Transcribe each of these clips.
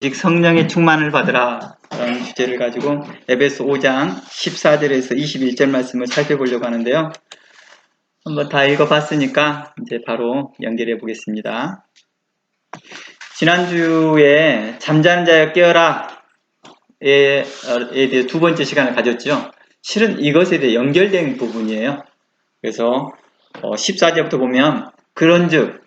오직 성령의 충만을 받으라 라는 주제를 가지고 에베소 5장 14절에서 21절 말씀을 살펴보려고 하는데요. 한번 다 읽어봤으니까 이제 바로 연결해 보겠습니다. 지난주에 잠자는 자여 깨어라 에 대해 두 번째 시간을 가졌죠. 실은 이것에 대해 연결된 부분이에요. 그래서 14절부터 보면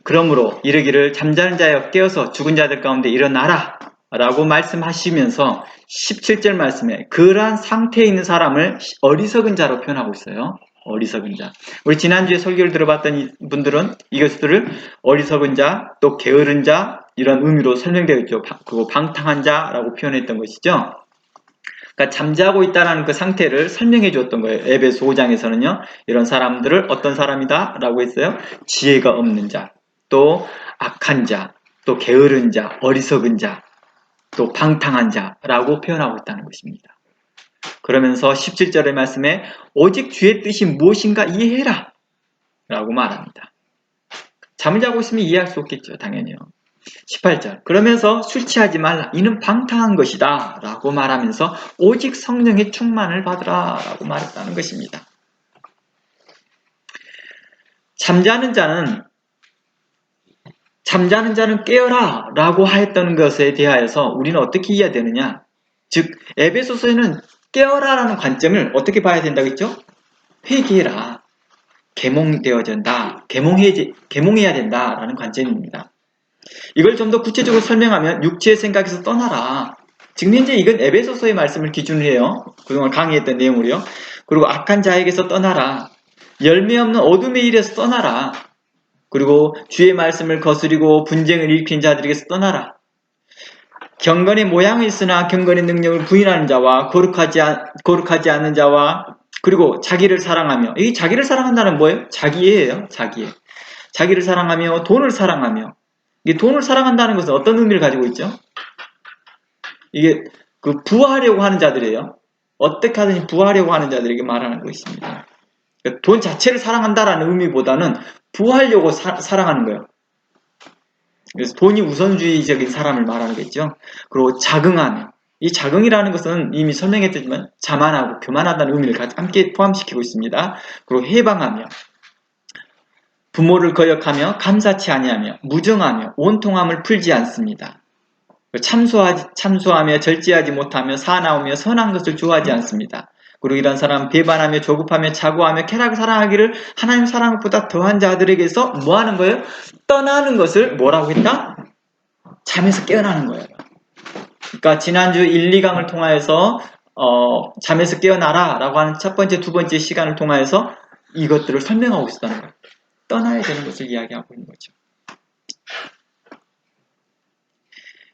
그러므로 이르기를 잠자는 자여 깨어서 죽은 자들 가운데 일어나라 라고 말씀하시면서 17절 말씀에 그러한 상태에 있는 사람을 어리석은 자로 표현하고 있어요. 어리석은 자. 우리 지난주에 설교를 들어봤던 분들은 이것들을 어리석은 자, 또 게으른 자 이런 의미로 설명되어 있죠. 그리고 방탕한 자라고 표현했던 것이죠. 그러니까 잠자고 있다는 그 상태를 설명해 주었던 거예요. 에베소 5장에서는요. 이런 사람들을 어떤 사람이다 라고 했어요. 지혜가 없는 자, 또 악한 자, 또 게으른 자, 어리석은 자, 또 방탕한 자라고 표현하고 있다는 것입니다. 그러면서 17절의 말씀에 오직 주의 뜻이 무엇인가 이해해라 라고 말합니다. 잠을 자고 있으면 이해할 수 없겠죠. 당연히요. 18절 그러면서 술 취하지 말라 이는 방탕한 것이다 라고 말하면서 오직 성령의 충만을 받으라 라고 말했다는 것입니다. 잠자는 자는 깨어라 라고 하였던 것에 대하여서 우리는 어떻게 이해해야 되느냐, 즉 에베소서에는 깨어라라는 관점을 어떻게 봐야 된다고 했죠? 회개해라, 계몽되어진다, 계몽해야 된다라는 관점입니다. 이걸 좀 더 구체적으로 설명하면 육체의 생각에서 떠나라. 지금 현재 이건 에베소서의 말씀을 기준으로 해요. 그동안 강의했던 내용으로요. 그리고 악한 자에게서 떠나라. 열매 없는 어둠의 일에서 떠나라. 그리고 주의 말씀을 거스리고 분쟁을 일으킨 자들에게서 떠나라. 경건의 모양이 있으나 경건의 능력을 부인하는 자와 거룩하지 않는 자와 그리고 자기를 사랑하며, 이 자기를 사랑한다는 뭐예요? 자기예요. 자기를 사랑하며 돈을 사랑하며. 이 돈을 사랑한다는 것은 어떤 의미를 가지고 있죠? 이게 부하려고 하는 자들이에요. 어떻게 하든지 부하려고 하는 자들에게 말하는 것입니다. 돈 자체를 사랑한다라는 의미보다는 부하려고 사랑하는 거예요. 그래서 돈이 우선주의적인 사람을 말하는 거겠죠. 그리고 자긍하며, 이 자긍이라는 것은 이미 설명했지만 자만하고 교만하다는 의미를 함께 포함시키고 있습니다. 그리고 해방하며, 부모를 거역하며 감사치 아니하며 무정하며 온통함을 풀지 않습니다. 참소하며 절제하지 못하며 사나우며 선한 것을 좋아하지 않습니다. 그리고 이런 사람 배반하며 조급하며 자고하며 쾌락을 사랑하기를 하나님 사랑한 것보다 더한 자들에게서 뭐 하는 거예요? 떠나는 것을 뭐라고 했다? 잠에서 깨어나는 거예요. 그러니까 지난주 1, 2강을 통하여서 잠에서 깨어나라 라고 하는 첫 번째, 두 번째 시간을 통하여서 이것들을 설명하고 있었다는 거예요. 떠나야 되는 것을 이야기하고 있는 거죠.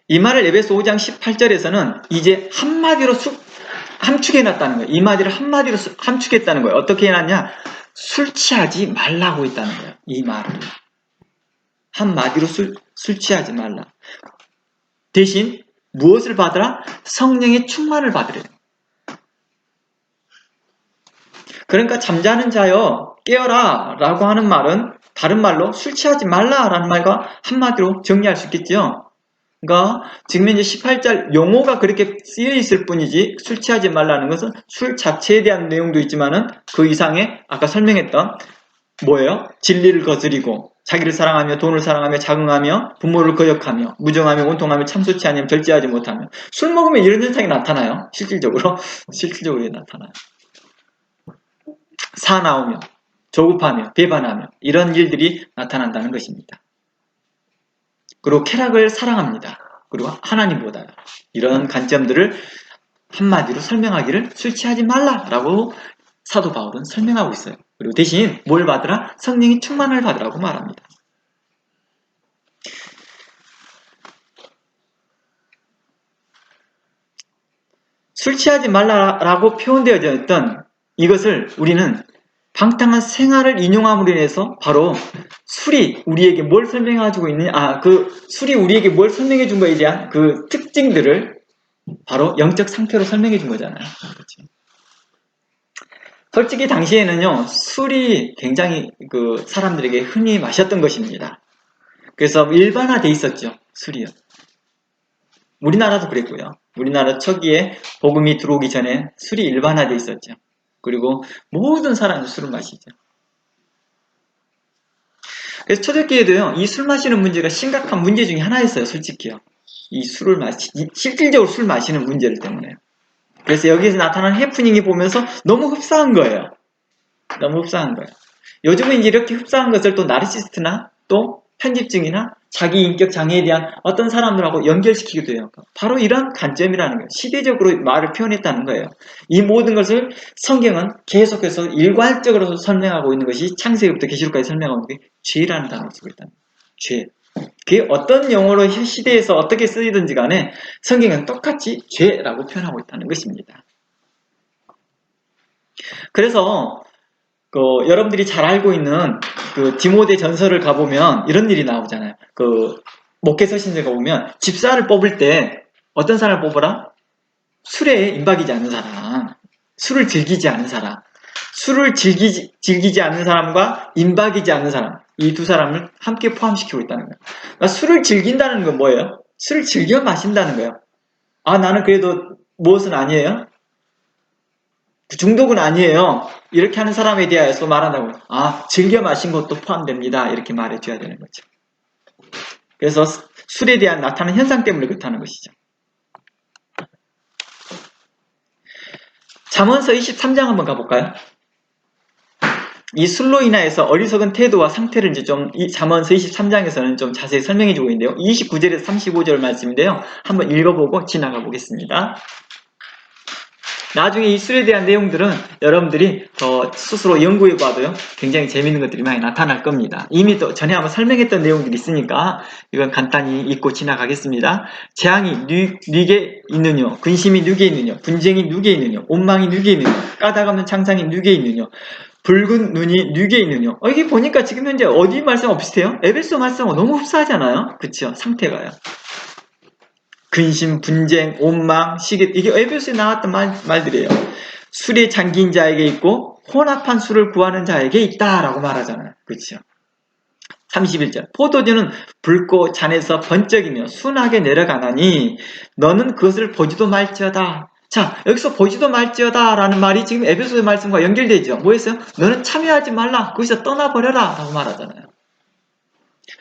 이 말을 에베소 5장 18절에서는 이제 한마디로 함축해놨다는 거예요. 이 말을 한마디로 함축했다는 거예요. 어떻게 해놨냐? 술 취하지 말라고 했다는 거예요. 이 말을. 한마디로 술 취하지 말라. 대신 무엇을 받으라? 성령의 충만을 받으래요. 그러니까 잠자는 자여 깨어라 라고 하는 말은 다른 말로 술 취하지 말라 라는 말과 한마디로 정리할 수 있겠죠. 그러니까 지금 이제 18절 용어가 그렇게 쓰여 있을 뿐이지 술 취하지 말라는 것은 술 자체에 대한 내용도 있지만은 그 이상의 아까 설명했던 뭐예요? 진리를 거스리고 자기를 사랑하며 돈을 사랑하며 자긍하며 부모를 거역하며 무정하며 온통하며 참소치 아니하며 절제하지 못하며. 술 먹으면 이런 현상이 나타나요. 실질적으로 나타나요. 사나우며 조급하며 배반하며 이런 일들이 나타난다는 것입니다. 그리고 쾌락을 사랑합니다. 그리고 하나님보다 이런 관점들을 한마디로 설명하기를 술 취하지 말라라고 사도 바울은 설명하고 있어요. 그리고 대신 뭘 받으라? 성령의 충만을 받으라고 말합니다. 술 취하지 말라라고 표현되어져 있던 이것을 우리는 방탕한 생활을 인용함으로 인해서 바로 술이 우리에게 뭘 설명해주고 있느냐, 술이 우리에게 뭘 설명해 준 거에 대한 그 특징들을 바로 영적 상태로 설명해 준 거잖아요. 그렇죠? 솔직히 당시에는요, 술이 굉장히 사람들에게 흔히 마셨던 것입니다. 그래서 일반화돼 있었죠, 술이요. 우리나라도 그랬고요. 우리나라 초기에 복음이 들어오기 전에 술이 일반화되어 있었죠. 그리고 모든 사람이 술을 마시죠. 그래서 초대교회도요, 이 술 마시는 문제가 심각한 문제 중에 하나였어요, 솔직히요. 이 실질적으로 술 마시는 문제를 때문에요. 그래서 여기서 나타나는 해프닝이 보면서 너무 흡사한 거예요. 너무 흡사한 거예요. 요즘은 이렇게 흡사한 것을 또 나르시스트나 또 편집증이나 자기 인격 장애에 대한 어떤 사람들하고 연결시키기도 해요. 바로 이런 관점이라는 거예요. 시대적으로 말을 표현했다는 거예요. 이 모든 것을 성경은 계속해서 일괄적으로 설명하고 있는 것이 창세기부터 계시록까지 설명하고 있는 게 죄라는 단어를 쓰고 있다는 거예요. 죄. 그게 어떤 용어로 시대에서 어떻게 쓰이든지 간에 성경은 똑같이 죄라고 표현하고 있다는 것입니다. 그래서 여러분들이 잘 알고 있는 그 디모데 전설을 가보면 이런 일이 나오잖아요. 그 목회서 신세 가보면 집사를 뽑을 때 어떤 사람을 뽑으라? 술에 임박이지 않는 사람, 술을 즐기지 않는 사람, 술을 즐기지 않는 사람과 임박이지 않는 사람, 이 두 사람을 함께 포함시키고 있다는 거예요. 그러니까 술을 즐긴다는 건 뭐예요? 술을 즐겨 마신다는 거예요. 아, 나는 그래도 무엇은 아니에요? 중독은 아니에요. 이렇게 하는 사람에 대하여서 말한다고. 아, 즐겨 마신 것도 포함됩니다. 이렇게 말해줘야 되는 거죠. 그래서 술에 대한 나타나는 현상 때문에 그렇다는 것이죠. 잠언서 23장 한번 가볼까요? 이 술로 인하여서 어리석은 태도와 상태를 이제 좀 이 잠언서 23장에서는 좀 자세히 설명해 주고 있는데요. 29절에서 35절 말씀인데요. 한번 읽어보고 지나가 보겠습니다. 나중에 이 술에 대한 내용들은 여러분들이 더 스스로 연구해 봐도요, 굉장히 재밌는 것들이 많이 나타날 겁니다. 이미 또 전에 한번 설명했던 내용들이 있으니까 이건 간단히 읽고 지나가겠습니다. 재앙이 누게 있느뇨, 근심이 누게 있느뇨, 분쟁이 누게 있느뇨, 온망이 누게 있느뇨, 까닭없는 창상이 누게 있느뇨, 붉은 눈이 누게 있느뇨. 여기 보니까 지금 현재 어디 말씀하고 비슷해요? 에베소 말씀하고 너무 흡사하잖아요. 그쵸? 상태가요. 근심, 분쟁, 온망, 시기, 이게 에베소에 나왔던 말들이에요. 술에 잠긴 자에게 있고 혼합한 술을 구하는 자에게 있다라고 말하잖아요. 그렇죠? 31절 포도주는 붉고 잔에서 번쩍이며 순하게 내려가나니 너는 그것을 보지도 말지어다. 자, 여기서 보지도 말지어다 라는 말이 지금 에베소의 말씀과 연결되죠. 뭐였어요? 너는 참여하지 말라. 거기서 떠나버려라 라고 말하잖아요.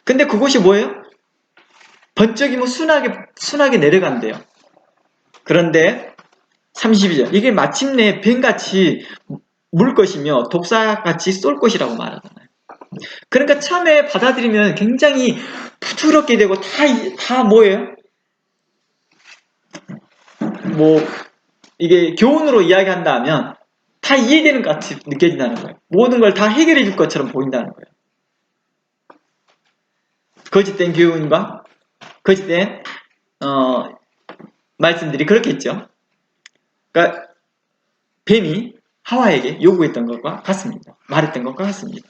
근데 그것이 뭐예요? 번쩍이면 순하게 내려간대요. 그런데 32절 이게 마침내 뱀같이 물 것이며 독사같이 쏠 것이라고 말하잖아요. 그러니까 처음에 받아들이면 굉장히 부드럽게 되고 다 뭐예요? 뭐 이게 교훈으로 이야기한다면 다 이해되는 것 같이 느껴진다는 거예요. 모든 걸 다 해결해 줄 것처럼 보인다는 거예요. 거짓된 교훈과 거짓된 말씀들이 그렇겠죠. 그러니까 뱀이 하와에게 요구했던 것과 같습니다. 말했던 것과 같습니다.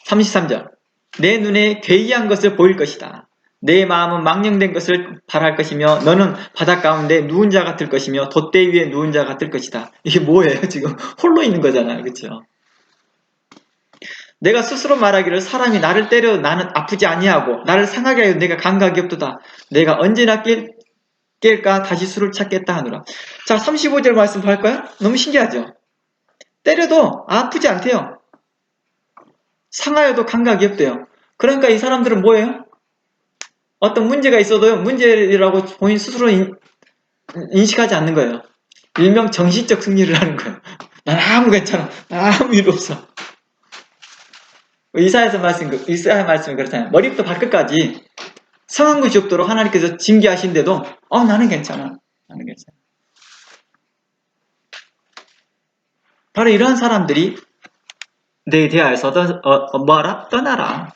33절 내 눈에 괴이한 것을 보일 것이다. 내 마음은 망령된 것을 바랄 것이며 너는 바닷 가운데 누운 자 같을 것이며 돛대 위에 누운 자 같을 것이다. 이게 뭐예요? 지금 홀로 있는 거잖아요. 그렇죠? 내가 스스로 말하기를 사람이 나를 때려 나는 아프지 아니하고 나를 상하게 하여 내가 감각이 없도다. 내가 언제나 깰까 다시 술을 찾겠다 하노라. 자, 35절 말씀 볼까요? 너무 신기하죠? 때려도 아프지 않대요. 상하여도 감각이 없대요. 그러니까 이 사람들은 뭐예요? 어떤 문제가 있어도요, 문제라고 본인 스스로 인식하지 않는 거예요. 일명 정신적 승리를 하는 거예요. 난 아무 괜찮아. 아무 일 없어. 이사야 말씀이 그렇잖아요. 머리부터 발끝까지 성한 것이 없도록 하나님께서 징계하신데도 나는 괜찮아. 나는 괜찮아. 바로 이런 사람들이 내 대하여서 뭐하라? 떠나라.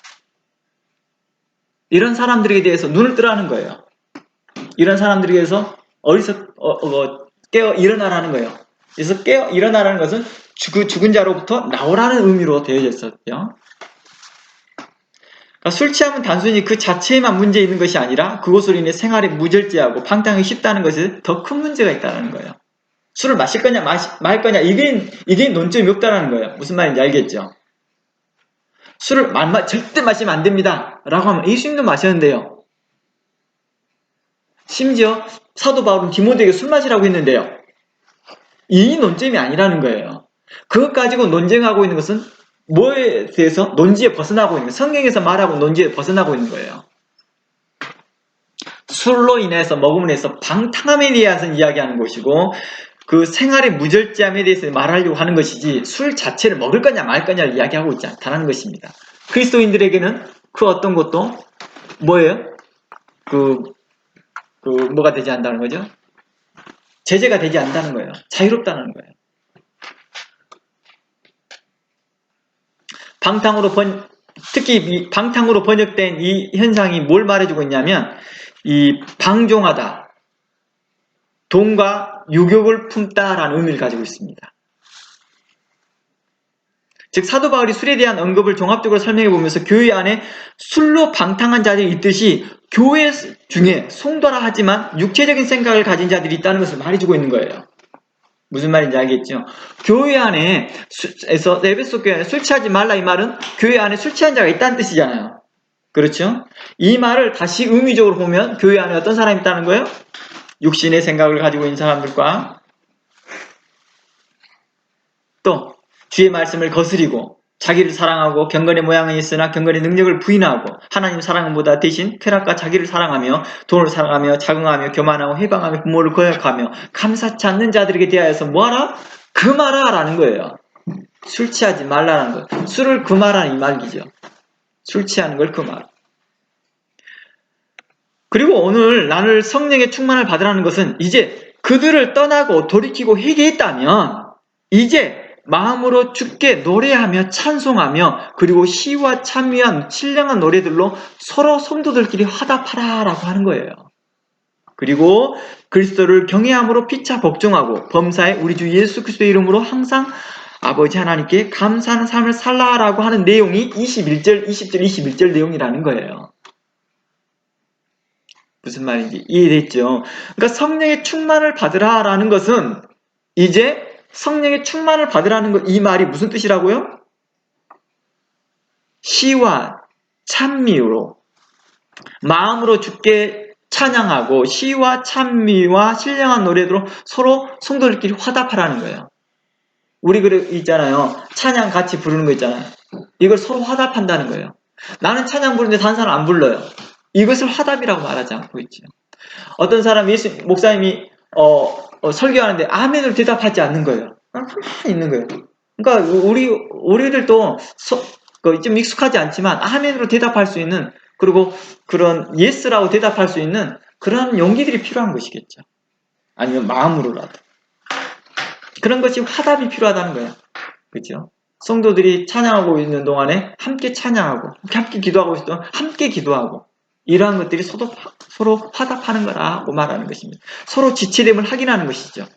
이런 사람들에 대해서 눈을 뜨라는 거예요. 이런 사람들에 대해서 깨어 일어나라는 거예요. 그래서 깨어 일어나라는 것은 죽은 자로부터 나오라는 의미로 되어져 있었죠. 그러니까 술 취함은 단순히 그 자체에만 문제 있는 것이 아니라 그것으로 인해 생활이 무절제하고 방탕하기 쉽다는 것에 더 큰 문제가 있다는 거예요. 술을 마실 거냐 말 거냐 이게 논점이 없다는 거예요. 무슨 말인지 알겠죠? 술을 절대 마시면 안 됩니다. 라고 하면 예수님도 마셨는데요. 심지어 사도 바울은 디모데에게 술 마시라고 했는데요. 이 논점이 아니라는 거예요. 그것 가지고 논쟁하고 있는 것은 뭐에 대해서? 논지에 벗어나고 있는 거예요. 성경에서 말하고 논지에 벗어나고 있는 거예요. 술로 인해서 먹음으로 해서 방탕함에 대해서 이야기하는 것이고 그 생활의 무절제함에 대해서 말하려고 하는 것이지 술 자체를 먹을 거냐 말 거냐를 이야기하고 있지 않다는 것입니다. 그리스도인들에게는 그 어떤 것도 뭐예요? 뭐가 되지 않는다는 거죠? 제재가 되지 않는다는 거예요. 자유롭다는 거예요. 특히 방탕으로 번역된 이 현상이 뭘 말해주고 있냐면 이 방종하다, 돈과 유욕을 품다라는 의미를 가지고 있습니다. 즉 사도 바울이 술에 대한 언급을 종합적으로 설명해 보면서 교회 안에 술로 방탕한 자들이 있듯이 교회 중에 성도라 하지만 육체적인 생각을 가진 자들이 있다는 것을 말해주고 있는 거예요. 무슨 말인지 알겠죠? 교회 안에 에베소 교회 안에 술 취하지 말라 이 말은 교회 안에 술 취한 자가 있다는 뜻이잖아요. 그렇죠? 이 말을 다시 의미적으로 보면 교회 안에 어떤 사람이 있다는 거예요? 육신의 생각을 가지고 있는 사람들과 또 주의 말씀을 거스리고 자기를 사랑하고 경건의 모양은 있으나 경건의 능력을 부인하고 하나님 사랑은 보다 대신 쾌락과 자기를 사랑하며 돈을 사랑하며 자긍하며 교만하고 해방하며 부모를 거역하며 감사치 않는 자들에게 대하여서 뭐하라? 금하라 라는 거예요. 술 취하지 말라는 거. 술을 금하라는 이 말이죠. 술 취하는 걸 금하라. 그리고 오늘 나를 성령의 충만을 받으라는 것은 이제 그들을 떠나고 돌이키고 회개했다면 이제 마음으로 주께 노래하며 찬송하며 그리고 시와 찬미한 신령한 노래들로 서로 성도들끼리 화답하라 라고 하는 거예요. 그리고 그리스도를 경외함으로 피차 복종하고 범사에 우리 주 예수 그리스도의 이름으로 항상 아버지 하나님께 감사하는 삶을 살라라고 하는 내용이 21절, 20절, 21절 내용이라는 거예요. 무슨 말인지 이해됐죠? 그러니까 성령의 충만을 받으라라는 것은 이제 성령의 충만을 받으라는 것, 이 말이 무슨 뜻이라고요? 시와 찬미로 마음으로 주께 찬양하고 시와 찬미와 신령한 노래로 서로 성도들끼리 화답하라는 거예요. 우리 그래 있잖아요. 찬양 같이 부르는 거 있잖아요. 이걸 서로 화답한다는 거예요. 나는 찬양 부르는데 다른 사람 안 불러요. 이것을 화답이라고 말하지 않고 있죠. 어떤 사람 목사님이 설교하는데 아멘으로 대답하지 않는 거예요. 가만히 있는 거예요. 그러니까 우리들도 좀 익숙하지 않지만 아멘으로 대답할 수 있는 그리고 그런 예스라고 대답할 수 있는 그런 용기들이 필요한 것이겠죠. 아니면 마음으로라도. 그런 것이 화답이 필요하다는 거예요. 그렇죠? 성도들이 찬양하고 있는 동안에 함께 찬양하고 함께 기도하고 있을 동안 함께 기도하고 이러한 것들이 서로 화답하는 거라고 말하는 것입니다. 서로 지체됨을 확인하는 것이죠.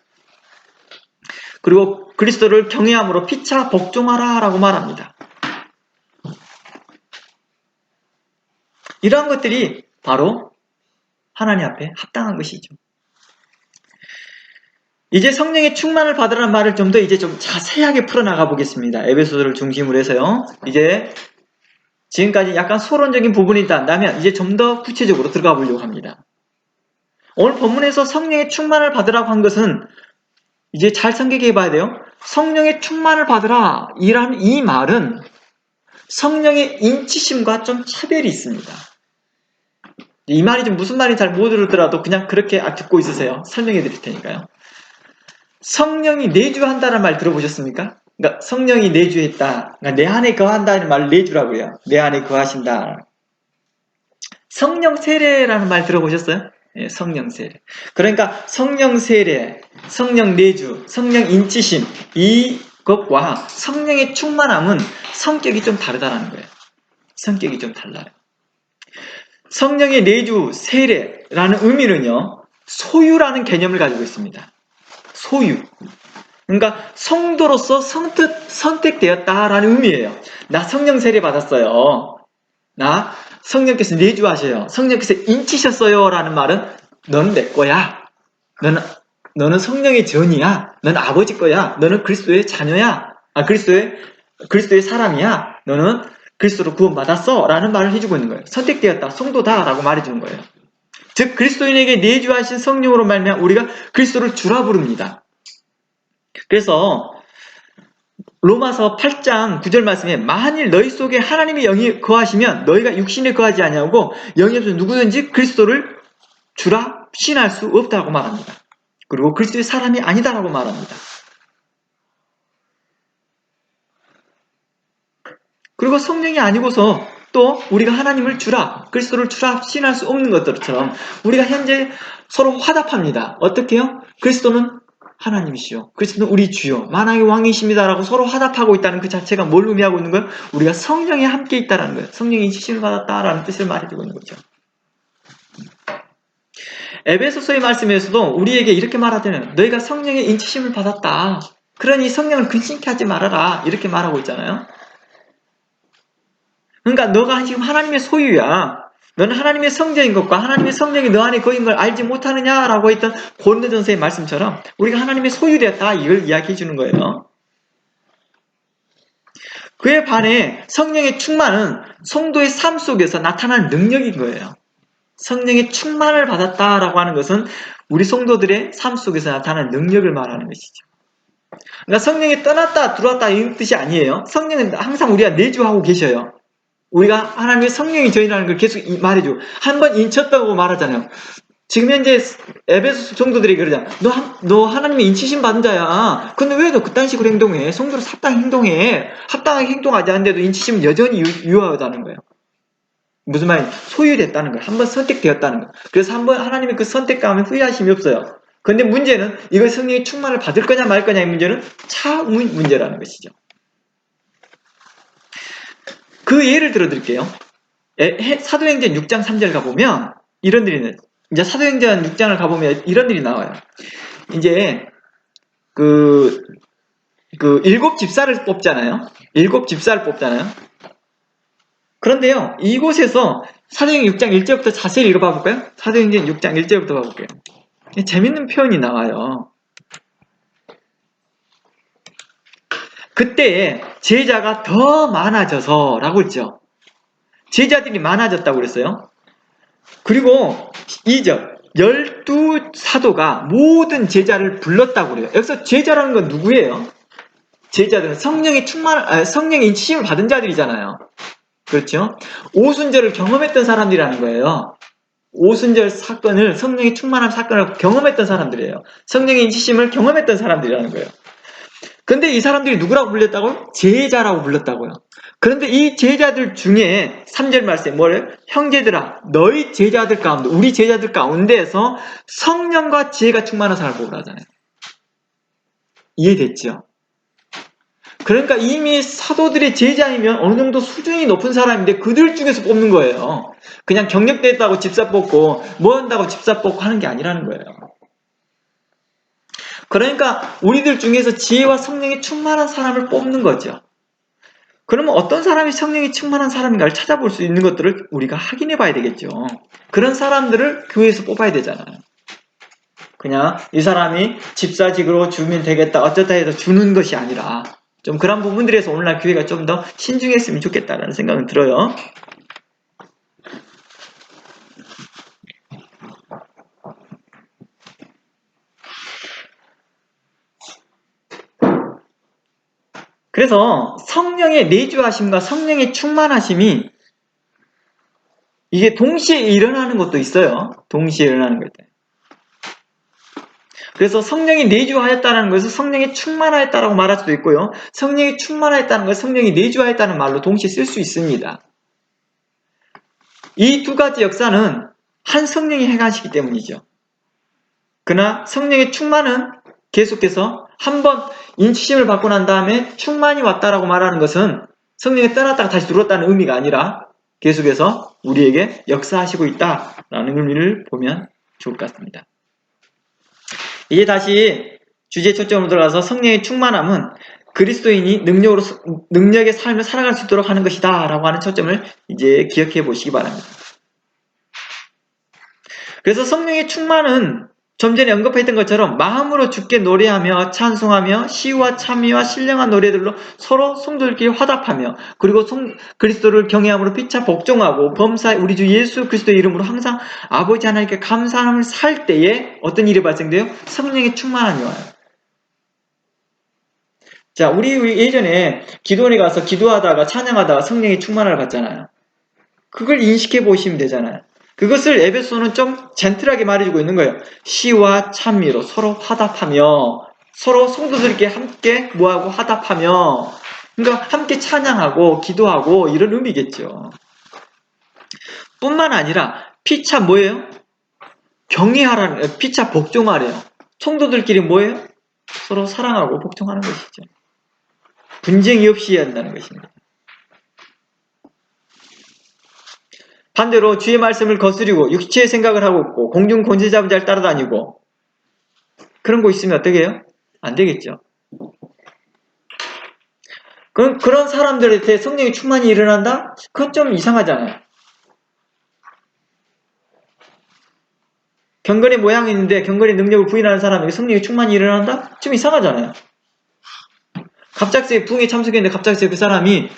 그리고 그리스도를 경외함으로 피차 복종하라 라고 말합니다. 이러한 것들이 바로 하나님 앞에 합당한 것이죠. 이제 성령의 충만을 받으라는 말을 좀 자세하게 풀어나가 보겠습니다. 에베소서를 중심으로 해서요. 이제 지금까지 약간 소론적인 부분이 있다면 이제 좀 더 구체적으로 들어가 보려고 합니다. 오늘 본문에서 성령의 충만을 받으라고 한 것은 이제 잘 생각해 봐야 돼요. 성령의 충만을 받으라 이라는 이 말은 성령의 인치심과 좀 차별이 있습니다. 이 말이 좀 무슨 말인지 잘 못 들었더라도 그냥 그렇게 듣고 있으세요. 설명해 드릴 테니까요. 성령이 내주한다는 말 들어보셨습니까? 그러니까 성령이 내주했다. 그러니까 내 안에 거한다는 말을 내주라고요. 내 안에 거하신다. 성령 세례라는 말 들어보셨어요? 예, 성령 세례. 그러니까 성령 세례, 성령 내주, 성령 인치심 이것과 성령의 충만함은 성격이 좀 다르다는 거예요. 성격이 좀 달라요. 성령의 내주, 세례라는 의미는요. 소유라는 개념을 가지고 있습니다. 소유. 그러니까 성도로서 선택되었다라는 의미예요. 나 성령 세례 받았어요. 나 성령께서 내주하셔요. 성령께서 인치셨어요. 라는 말은 너는 내 거야. 너는 성령의 전이야. 너는 아버지 거야. 너는 그리스도의 자녀야. 그리스도의 사람이야. 너는 그리스도로 구원받았어. 라는 말을 해주고 있는 거예요. 선택되었다. 성도다. 라고 말해주는 거예요. 즉 그리스도인에게 내주하신 성령으로 말미암아 우리가 그리스도를 주라 부릅니다. 그래서 로마서 8장 9절 말씀에 만일 너희 속에 하나님의 영이 거하시면 너희가 육신에 거하지 아니하고 영이 없으면 누구든지 그리스도를 주라 신할 수 없다고 말합니다. 그리고 그리스도의 사람이 아니다라고 말합니다. 그리고 성령이 아니고서 또 우리가 하나님을 주라, 그리스도를 주라 신할 수 없는 것들처럼 우리가 현재 서로 화답합니다. 어떻게요? 그리스도는 하나님이시요, 그리스도는 우리 주요, 만왕의 왕이십니다라고 서로 화답하고 있다는 그 자체가 뭘 의미하고 있는 거예요? 우리가 성령에 함께 있다는 거예요. 성령이 인치심을 받았다라는 뜻을 말해주고 있는 거죠. 에베소서의 말씀에서도 우리에게 이렇게 말하잖아요. 너희가 성령의 인치심을 받았다. 그러니 성령을 근심케 하지 말아라. 이렇게 말하고 있잖아요. 그러니까 너가 지금 하나님의 소유야. 너는 하나님의 성전인 것과 하나님의 성령이 너 안에 거인 걸 알지 못하느냐라고 했던 고린도전서의 말씀처럼 우리가 하나님의 소유되었다. 이걸 이야기해 주는 거예요. 그에 반해 성령의 충만은 성도의 삶 속에서 나타나는 능력인 거예요. 성령의 충만을 받았다라고 하는 것은 우리 성도들의 삶 속에서 나타나는 능력을 말하는 것이죠. 그러니까 성령이 떠났다 들어왔다 이런 뜻이 아니에요. 성령은 항상 우리가 내주하고 계셔요. 우리가 하나님의 성령이 저희라는 걸 계속 말해줘. 한번 인쳤다고 말하잖아요. 지금 현재 에베소 성도들이 그러잖아. 너 하나님의 인치심 받은 자야. 근데 왜 너 그딴 식으로 행동해? 성도를 합당히 행동해. 합당하게 행동하지 않는데도 인치심은 여전히 유효하다는 거예요. 무슨 말이냐? 소유됐다는 거예요. 한번 선택되었다는 거예요. 그래서 한번 하나님의 그 선택감에 후회하심이 없어요. 근데 문제는 이걸 성령의 충만을 받을 거냐 말 거냐의 문제는 차후의 문제라는 것이죠. 그 예를 들어 드릴게요. 사도행전 6장 3절 가보면 이런 일이, 이제 사도행전 6장을 가보면 이런 일이 나와요. 이제 일곱 집사를 뽑잖아요. 일곱 집사를 뽑잖아요. 그런데요, 이곳에서 사도행전 6장 1절부터 자세히 읽어봐 볼까요? 사도행전 6장 1절부터 봐볼게요. 재밌는 표현이 나와요. 그때 제자가 더 많아져서 라고 했죠. 제자들이 많아졌다고 그랬어요. 그리고 2절 12사도가 모든 제자를 불렀다고 그래요. 여기서 제자라는 건 누구예요? 제자들은 성령의 인치심을 받은 자들이잖아요. 그렇죠? 오순절을 경험했던 사람들이라는 거예요. 오순절 사건을, 성령의 충만한 사건을 경험했던 사람들이에요. 성령의 인치심을 경험했던 사람들이라는 거예요. 근데 이 사람들이 누구라고 불렸다고요? 제자라고 불렀다고요. 그런데 이 제자들 중에 3절 말씀에 뭐래요? 형제들아, 너희 제자들 가운데, 우리 제자들 가운데에서 성령과 지혜가 충만한 사람을 뽑으라 하잖아요. 이해됐죠? 그러니까 이미 사도들의 제자이면 어느 정도 수준이 높은 사람인데 그들 중에서 뽑는 거예요. 그냥 경력됐다고 집사 뽑고 뭐 한다고 집사 뽑고 하는 게 아니라는 거예요. 그러니까 우리들 중에서 지혜와 성령이 충만한 사람을 뽑는 거죠. 그러면 어떤 사람이 성령이 충만한 사람인가를 찾아볼 수 있는 것들을 우리가 확인해 봐야 되겠죠. 그런 사람들을 교회에서 뽑아야 되잖아요. 그냥 이 사람이 집사직으로 주면 되겠다 어쩌다 해서 주는 것이 아니라 좀 그런 부분들에서 오늘날 교회가 좀 더 신중했으면 좋겠다라는 생각은 들어요. 그래서 성령의 내주하심과 성령의 충만하심이 이게 동시에 일어나는 것도 있어요. 동시에 일어나는 것. 그래서 성령이 내주하였다는 것을 성령이 충만하였다라고 말할 수도 있고요. 성령이 충만하였다는 것을 성령이 내주하였다는 말로 동시에 쓸 수 있습니다. 이 두 가지 역사는 한 성령이 행하시기 때문이죠. 그러나 성령의 충만은 계속해서 한번 인치심을 받고 난 다음에 충만이 왔다라고 말하는 것은 성령이 떠났다가 다시 들어왔다는 의미가 아니라 계속해서 우리에게 역사하시고 있다라는 의미를 보면 좋을 것 같습니다. 이제 다시 주제 초점으로 들어가서 성령의 충만함은 그리스도인이 능력의 삶을 살아갈 수 있도록 하는 것이다 라고 하는 초점을 이제 기억해 보시기 바랍니다. 그래서 성령의 충만은 좀 전에 언급했던 것처럼 마음으로 주께 노래하며 찬송하며 시와 찬미와 신령한 노래들로 서로 성도들끼리 화답하며 그리고 그리스도를 경외함으로 피차 복종하고 범사에 우리 주 예수 그리스도의 이름으로 항상 아버지 하나님께 감사함을 살 때에 어떤 일이 발생돼요? 성령의 충만함이 와요. 자, 우리 예전에 기도원에 가서 기도하다가 찬양하다가 성령의 충만함을 받잖아요. 그걸 인식해 보시면 되잖아요. 그것을 에베소는 좀 젠틀하게 말해주고 있는 거예요. 시와 찬미로 서로 화답하며 서로 성도들께 함께 뭐하고 화답하며 그러니까 함께 찬양하고 기도하고 이런 의미겠죠. 뿐만 아니라 피차 뭐예요? 경외하라는 피차 복종하래요. 성도들끼리 뭐예요? 서로 사랑하고 복종하는 것이죠. 분쟁이 없이 해야 한다는 것입니다. 반대로 주의 말씀을 거스리고 육체의 생각을 하고 있고 공중 권세 잡은 자를 따라다니고 그런 거 있으면 어떻게 해요? 안 되겠죠. 그런 사람들한테 성령의 충만이 일어난다? 그건 좀 이상하잖아요. 경건의 모양이 있는데 경건의 능력을 부인하는 사람에게 성령의 충만이 일어난다? 좀 이상하잖아요. 갑작스레 부흥에 참석했는데 갑작스레 그 사람이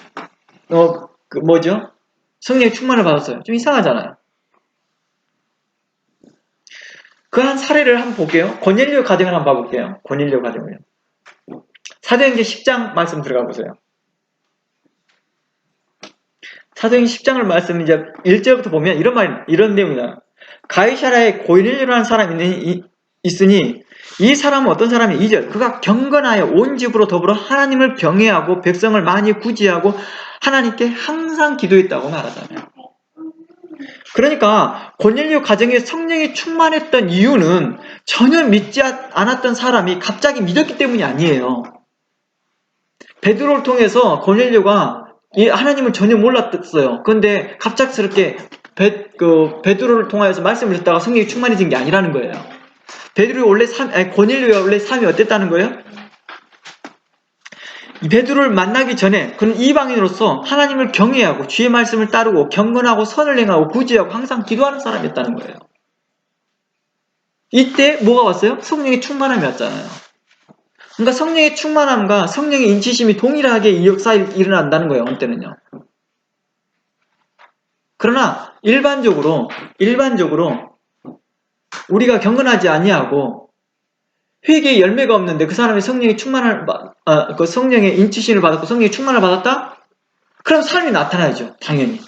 성령의 충만을 받았어요. 좀 이상하잖아요. 그 한 사례를 한번 볼게요. 고넬료 가정을 한번 봐볼게요. 고넬료 가정을요. 사도행전 10장 말씀 들어가 보세요. 사도행전 10장을 말씀 이제 1절부터 보면 이런 내용이다. 가이사라에 고넬료라는 사람이 있으니 이 사람은 어떤 사람이 2절 그가 경건하여 온 집으로 더불어 하나님을 경외하고 백성을 많이 구제하고 하나님께 항상 기도했다고 말하잖아요. 그러니까 고넬료 가정에 성령이 충만했던 이유는 전혀 믿지 않았던 사람이 갑자기 믿었기 때문이 아니에요. 베드로를 통해서 고넬료가 하나님을 전혀 몰랐어요. 그런데 갑작스럽게 베드로를 통하여서 말씀을 듣다가 성령이 충만해진 게 아니라는 거예요. 고넬료가 원래 삶이 어땠다는 거예요? 베드로를 만나기 전에 그는 이방인으로서 하나님을 경외하고 주의 말씀을 따르고 경건하고 선을 행하고 구제하고 항상 기도하는 사람이었다는 거예요. 이때 뭐가 왔어요? 성령의 충만함이 왔잖아요. 그러니까 성령의 충만함과 성령의 인치심이 동일하게 이 역사에 일어난다는 거예요. 어느 때는요. 그러나 일반적으로 우리가 경건하지 아니하고 회개의 열매가 없는데 그 사람이 성령의 그 성령의 인치심을 받았고 성령의 충만을 받았다? 그럼 삶이 나타나야죠. 당연히.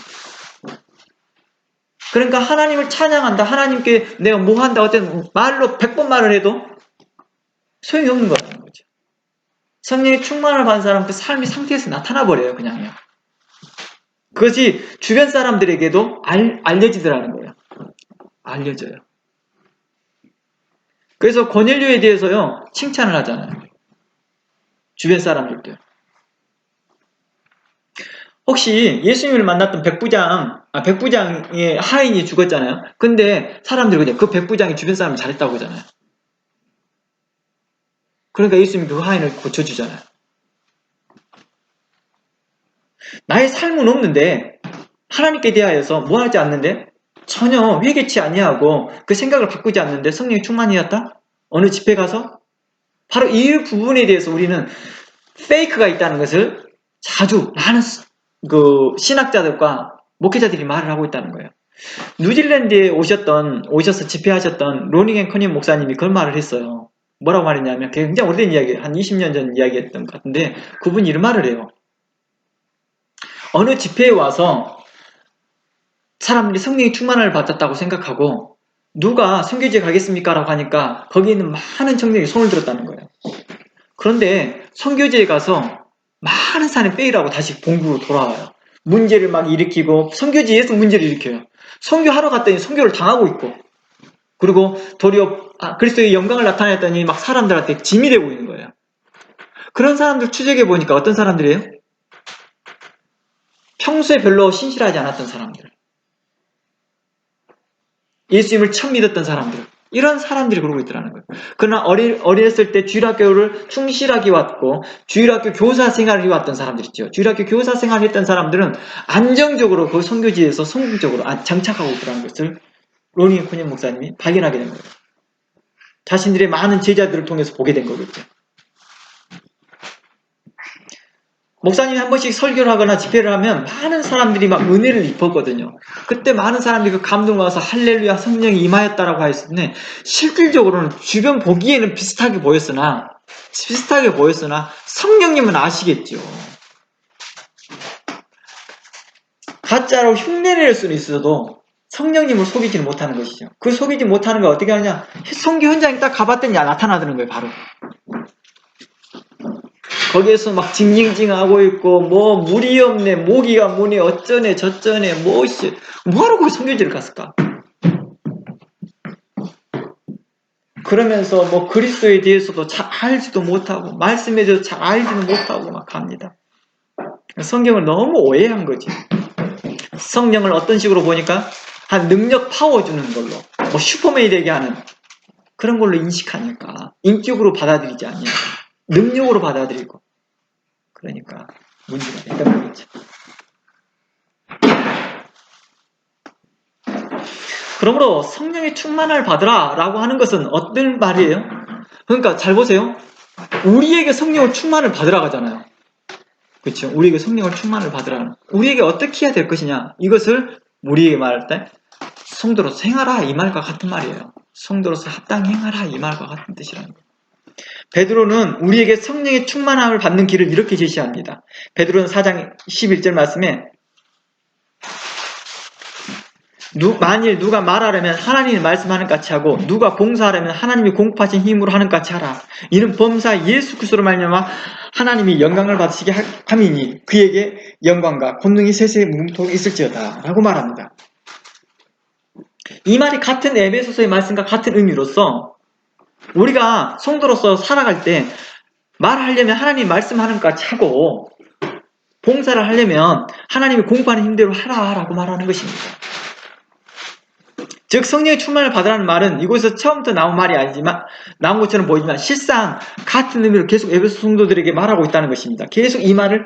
그러니까 하나님을 찬양한다. 하나님께 내가 뭐 한다. 어떤 말로 100번 말을 해도 소용이 없는 거라는 거죠. 성령의 충만을 받은 사람 그 삶의 상태에서 나타나 버려요. 그냥요. 그것이 주변 사람들에게도 알려지더라는 거예요. 알려져요. 그래서 고넬료에 대해서요. 칭찬을 하잖아요. 주변 사람들도요. 혹시 예수님을 만났던 백부장의 하인이 죽었잖아요. 근데 사람들이 그냥 그 백부장이 주변 사람을 잘했다고 하잖아요. 그러니까 예수님이 그 하인을 고쳐주잖아요. 나의 삶은 없는데 하나님께 대하여서 뭐 하지 않는데 전혀 회개치 아니하고 그 생각을 바꾸지 않는데 성령이 충만이었다? 어느 집회 가서? 바로 이 부분에 대해서 우리는 페이크가 있다는 것을 자주 많은 신학자들과 목회자들이 말을 하고 있다는 거예요. 뉴질랜드에 오셔서 집회하셨던 로닝 앤 커닝 목사님이 그런 말을 했어요. 뭐라고 말했냐면 굉장히 오래된 이야기, 한 20년 전 이야기였던 것 같은데 그분이 이런 말을 해요. 어느 집회에 와서 사람들이 성령의 충만을 받았다고 생각하고 누가 선교지에 가겠습니까? 라고 하니까 거기 있는 많은 청년이 손을 들었다는 거예요. 그런데 선교지에 가서 많은 사람이 빼이라고 다시 본국으로 돌아와요. 문제를 막 일으키고 선교지에서 문제를 일으켜요. 선교하러 갔더니 선교를 당하고 있고 그리고 도리어 그리스도의 영광을 나타냈더니 막 사람들한테 짐이 되고 있는 거예요. 그런 사람들 추적해 보니까 어떤 사람들이에요? 평소에 별로 신실하지 않았던 사람들. 예수님을 처음 믿었던 사람들. 이런 사람들이 그러고 있더라는 거예요. 그러나 어렸을 때 주일학교를 충실하게 왔고 주일학교 교사 생활을 해왔던 사람들 있죠. 주일학교 교사 생활을 했던 사람들은 안정적으로 그 선교지에서 성공적으로 장착하고 있더라는 것을 로닝 앤 커닝 목사님이 발견하게 된 거예요. 자신들의 많은 제자들을 통해서 보게 된 거겠죠. 목사님이 한 번씩 설교를 하거나 집회를 하면 많은 사람들이 막 은혜를 입었거든요. 그때 많은 사람들이 그 감동을 받아서 할렐루야 성령이 임하였다라고 하였는데 실질적으로는 주변 보기에는 비슷하게 보였으나 성령님은 아시겠죠. 가짜로 흉내낼 수는 있어도 성령님을 속이지는 못하는 것이죠. 그 속이지 못하는 걸 어떻게 하냐? 선교 현장에 딱 가봤더니 나타나더는 거예요. 바로. 거기에서 막 징징징하고 있고 뭐 물이 없네, 모기가 뭐네, 어쩌네 저쩌네, 뭐씨 뭐하러 거기 선교지를 갔을까? 그러면서 뭐 그리스도에 대해서도 잘 알지도 못하고 말씀에 대해서 잘 알지는 못하고 막 갑니다. 성경을 너무 오해한 거지. 성령을 어떤 식으로 보니까 한 능력 파워 주는 걸로 뭐 슈퍼맨이 되게 하는 그런 걸로 인식하니까 인격으로 받아들이지 않냐. 능력으로 받아들이고 그러니까 문제가 있다는 거죠. 그러므로 성령의 충만을 받으라 라고 하는 것은 어떤 말이에요? 그러니까 잘 보세요. 우리에게 성령을 충만을 받으라 하잖아요. 그렇죠? 우리에게 성령을 충만을 받으라. 우리에게 어떻게 해야 될 것이냐? 이것을 우리에게 말할 때 성도로서 행하라 이 말과 같은 말이에요. 성도로서 합당히 행하라 이 말과 같은 뜻이라는 거예요. 베드로는 우리에게 성령의 충만함을 받는 길을 이렇게 제시합니다. 베드로는 4장 11절 말씀에 만일 누가 말하려면 하나님이 말씀하는 것 같이 하고 누가 봉사하려면 하나님이 공급하신 힘으로 하는 것 같이 하라. 이는 범사 예수 그리스도로 말미암아 하나님이 영광을 받으시게 함이니 그에게 영광과 권능이 세세에 무궁토록 있을지어다 라고 말합니다. 이 말이 같은 에베소서의 말씀과 같은 의미로서 우리가 성도로서 살아갈 때 말하려면 하나님이 말씀하는 것 같이 하고 봉사를 하려면 하나님이 공급하는 힘대로 하라 라고 말하는 것입니다. 즉 성령의 충만을 받으라는 말은 이곳에서 처음부터 나온 말이 아니지만 나온 것처럼 보이지만 실상 같은 의미로 계속 에베소 성도들에게 말하고 있다는 것입니다. 계속 이 말을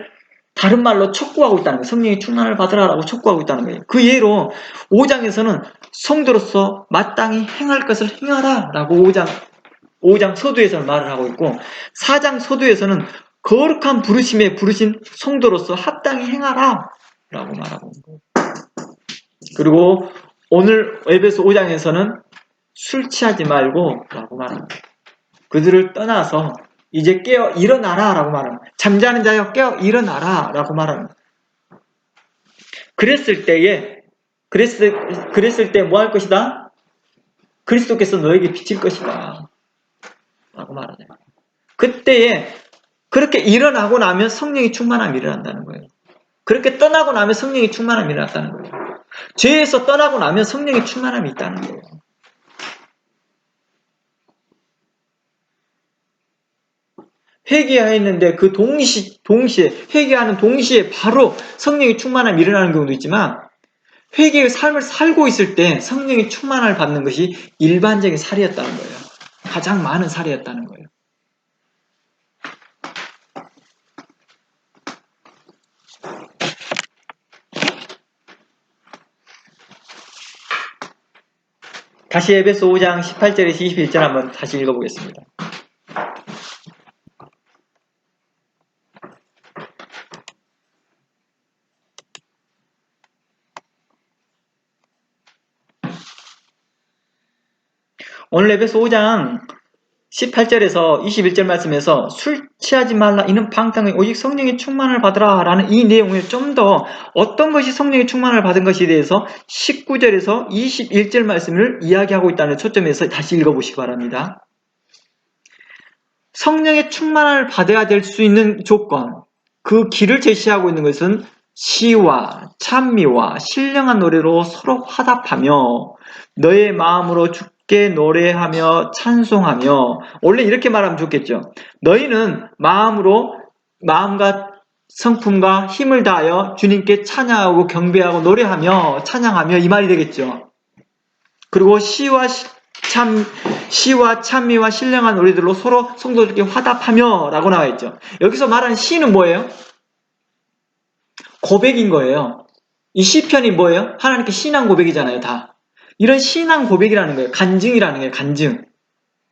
다른 말로 촉구하고 있다는 거예요. 성령의 충만을 받으라라고 촉구하고 있다는 거예요. 그 예로 5장에서는 성도로서 마땅히 행할 것을 행하라 라고 5장 서두에서는 말을 하고 있고 4장 서두에서는 거룩한 부르심에 부르신 성도로서 합당히 행하라 라고 말하고 있는 거예요. 그리고 오늘 에베소 5장에서는 술 취하지 말고 라고 말합니다. 그들을 떠나서 이제 깨어 일어나라 라고 말합니다. 잠자는 자여 깨어 일어나라 라고 말합니다. 그랬을 때 뭐 할 것이다? 그리스도께서 너에게 비칠 것이다 라고 말하죠. 그때에 그렇게 일어나고 나면 성령이 충만함이 일어난다는 거예요. 그렇게 떠나고 나면 성령이 충만함이 일어났다는 거예요. 죄에서 떠나고 나면 성령의 충만함이 있다는 거예요. 회개했는데 그 동시에 회개하는 동시에 바로 성령의 충만함이 일어나는 경우도 있지만 회개의 삶을 살고 있을 때 성령의 충만함을 받는 것이 일반적인 사례였다는 거예요. 가장 많은 사례였다는 거예요. 다시 에베소 5장 18절에서 21절 한번 다시 읽어보겠습니다. 오늘 에베소 5장 18절에서 21절 말씀에서 술 취하지 말라 이는 방탕의 오직 성령의 충만을 받으라 라는 이 내용을 좀 더 어떤 것이 성령의 충만을 받은 것에 대해서 19절에서 21절 말씀을 이야기하고 있다는 초점에서 다시 읽어보시기 바랍니다. 성령의 충만을 받아야 될 수 있는 조건, 그 길을 제시하고 있는 것은 시와 찬미와 신령한 노래로 서로 화답하며 너의 마음으로 주께 노래하며 찬송하며 원래 이렇게 말하면 좋겠죠. 너희는 마음과 성품과 힘을 다하여 주님께 찬양하고 경배하고 노래하며 찬양하며 이 말이 되겠죠. 그리고 시와 찬미와 신령한 노래들로 서로 성도들께 화답하며 라고 나와 있죠. 여기서 말하는 시는 뭐예요? 고백인 거예요. 이 시편이 뭐예요? 하나님께 신앙 고백이잖아요, 다. 이런 신앙 고백이라는 거예요. 간증이라는 거예요, 간증.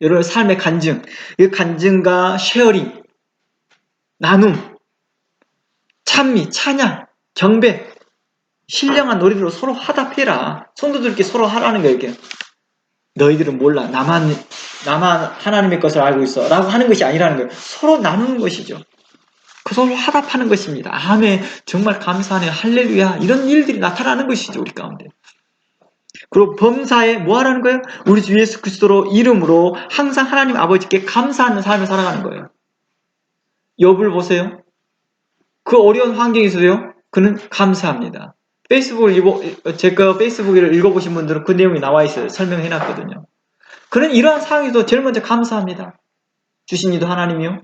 여러분의 삶의 간증, 이 간증과 쉐어링, 나눔, 찬미, 찬양, 경배, 신령한 노래로 서로 화답해라. 성도들끼리 서로 하라는 거예요. 이렇게. 너희들은 몰라. 나만 하나님의 것을 알고 있어. 라고 하는 것이 아니라는 거예요. 서로 나누는 것이죠. 그 서로 화답하는 것입니다. 아멘. 정말 감사하네요. 할렐루야. 이런 일들이 나타나는 것이죠. 우리 가운데. 그리고 범사에 뭐 하라는 거예요? 우리 주 예수 그리스도로 이름으로 항상 하나님 아버지께 감사하는 삶을 살아가는 거예요. 욥을 보세요. 그 어려운 환경에서도요. 그는 감사합니다. 제가 페이스북을 읽어보신 분들은 그 내용이 나와 있어요. 설명해놨거든요. 그는 이러한 상황에서 제일 먼저 감사합니다. 주신 이도 하나님이요.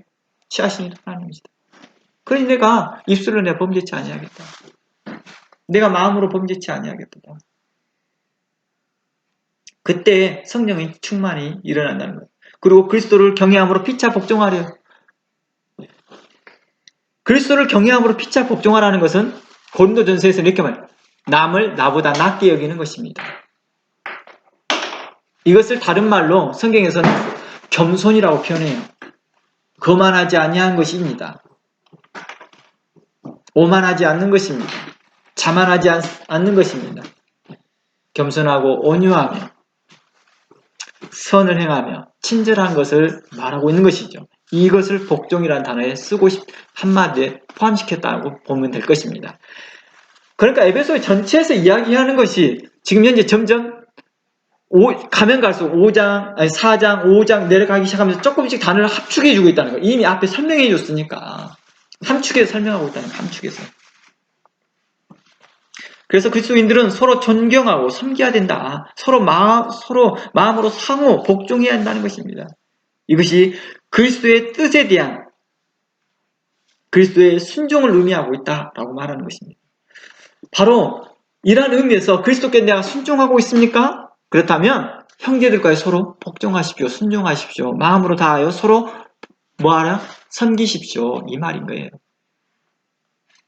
취하신 이도 하나님이시다. 그러니 내가 입술로 내가 범죄치 아니하겠다. 내가 마음으로 범죄치 아니하겠다. 그때 성령의 충만이 일어난다는 거예요. 그리고 그리스도를 경외함으로 피차 복종하래요. 그리스도를 경외함으로 피차 복종하라는 것은 고린도전서에서 이렇게 말해요. 남을 나보다 낫게 여기는 것입니다. 이것을 다른 말로 성경에서는 겸손이라고 표현해요. 거만하지 아니한 것입니다. 오만하지 않는 것입니다. 자만하지 않는 것입니다. 겸손하고 온유하며 선을 행하며 친절한 것을 말하고 있는 것이죠. 이것을 복종이라는 단어에 쓰고 한마디에 포함시켰다고 보면 될 것입니다. 그러니까 에베소의 전체에서 이야기하는 것이 지금 현재 점점 가면 갈수록 4장, 5장 내려가기 시작하면서 조금씩 단어를 합축해주고 있다는 거예요. 이미 앞에 설명해줬으니까 함축해서 설명하고 있다는 거예요. 함축해서. 그래서 그리스도인들은 서로 존경하고 섬겨야 된다. 서로 마음으로 상호 복종해야 한다는 것입니다. 이것이 그리스도의 뜻에 대한 그리스도의 순종을 의미하고 있다라고 말하는 것입니다. 바로 이러한 의미에서 그리스도께 내가 순종하고 있습니까? 그렇다면 형제들과의 서로 복종하십시오. 순종하십시오. 마음으로 다하여 서로 뭐하라? 섬기십시오. 이 말인 거예요.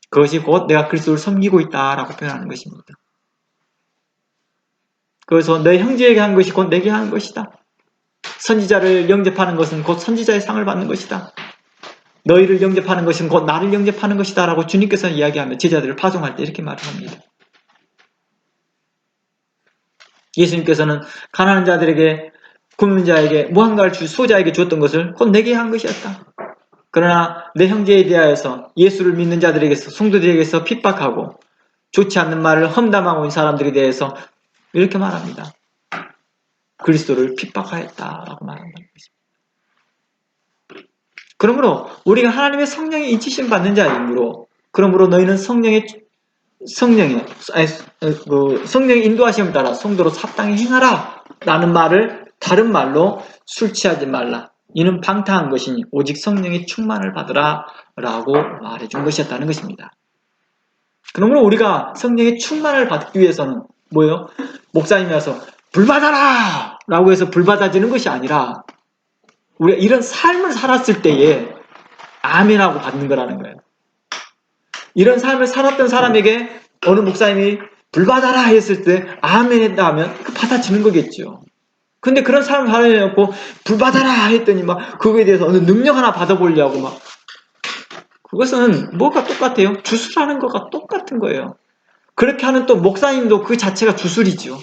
그것이 곧 내가 그리스도를 섬기고 있다라고 표현하는 것입니다. 그래서 내 형제에게 한 것이 곧 내게 하는 것이다. 선지자를 영접하는 것은 곧 선지자의 상을 받는 것이다. 너희를 영접하는 것은 곧 나를 영접하는 것이다 라고 주님께서 이야기하며 제자들을 파송할 때 이렇게 말을 합니다. 예수님께서는 가난한 자들에게 굶는 자에게 무한가를 소자에게 주었던 것을 곧 내게 한 것이었다. 그러나 내 형제에 대하여서 예수를 믿는 자들에게서 성도들에게서 핍박하고 좋지 않는 말을 험담하고 있는 사람들에 대해서 이렇게 말합니다. 그리스도를 핍박하였다라고 말한다는 것입니다. 그러므로 우리가 하나님의 성령의 인치심 받는 자이므로 그러므로 너희는 성령의 인도하심을 따라 성도로 합당히 행하라 라는 말을 다른 말로 술 취하지 말라. 이는 방탕한 것이니 오직 성령의 충만을 받으라 라고 말해준 것이었다는 것입니다. 그러므로 우리가 성령의 충만을 받기 위해서는 뭐예요? 목사님이 와서 불 받아라! 라고 해서 불 받아지는 것이 아니라 우리가 이런 삶을 살았을 때에 아멘하고 받는 거라는 거예요. 이런 삶을 살았던 사람에게 어느 목사님이 불 받아라 했을 때 아멘 했다 하면 받아지는 거겠죠. 근데 그런 사람을 살아내놓고 불 받아라 했더니 막 그거에 대해서 어느 능력 하나 받아보려고 막 그것은 뭐가 똑같아요? 주술하는 것과 똑같은 거예요. 그렇게 하는 또 목사님도 그 자체가 주술이죠.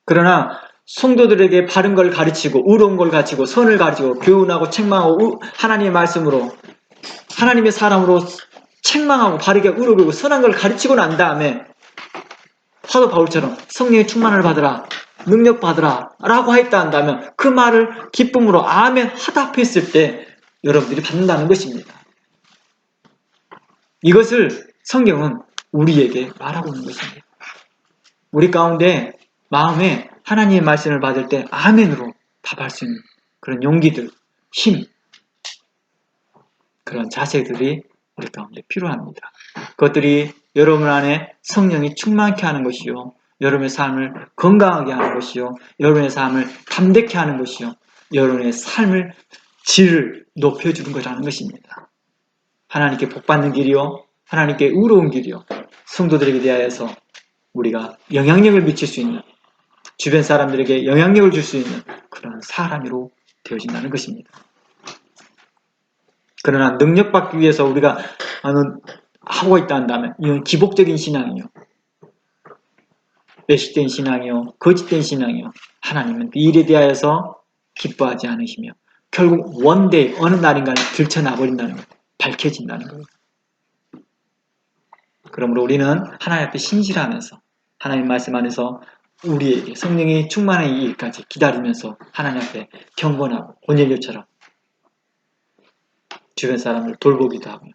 그러나 성도들에게 바른 걸 가르치고 의로운 걸 가르치고 선을 가르치고 교훈하고 책망하고 하나님의 말씀으로 하나님의 사람으로 책망하고 바르게 의롭고 선한 걸 가르치고 난 다음에 사도 바울처럼 성령의 충만을 받으라 능력 받으라 라고 했다 한다면 그 말을 기쁨으로 아멘 화답했을 때 여러분들이 받는다는 것입니다. 이것을 성경은 우리에게 말하고 있는 것입니다. 우리 가운데 마음에 하나님의 말씀을 받을 때 아멘으로 답할 수 있는 그런 용기들, 힘, 그런 자세들이 우리 가운데 필요합니다. 그것들이 여러분 안에 성령이 충만케 하는 것이요. 여러분의 삶을 건강하게 하는 것이요. 여러분의 삶을 담대케 하는 것이요. 여러분의 삶을 질을 높여주는 것이라는 것입니다. 하나님께 복받는 길이요. 하나님께 의로운 길이요. 성도들에게 대하여서 우리가 영향력을 미칠 수 있는 주변 사람들에게 영향력을 줄 수 있는 그런 사람으로 되어진다는 것입니다. 그러나 능력받기 위해서 우리가 하고 있다 한다면 이건 기복적인 신앙이요. 외식된 신앙이요. 거짓된 신앙이요. 하나님은 그 일에 대하여서 기뻐하지 않으시며 결국 원데이 어느 날인가 들춰나버린다는 거예요. 밝혀진다는 거예요. 그러므로 우리는 하나님 앞에 신실하면서 하나님 말씀 안에서 우리에게 성령이 충만한 일까지 기다리면서 하나님 앞에 경건하고 고넬료처럼 주변 사람을 돌보기도 하고요.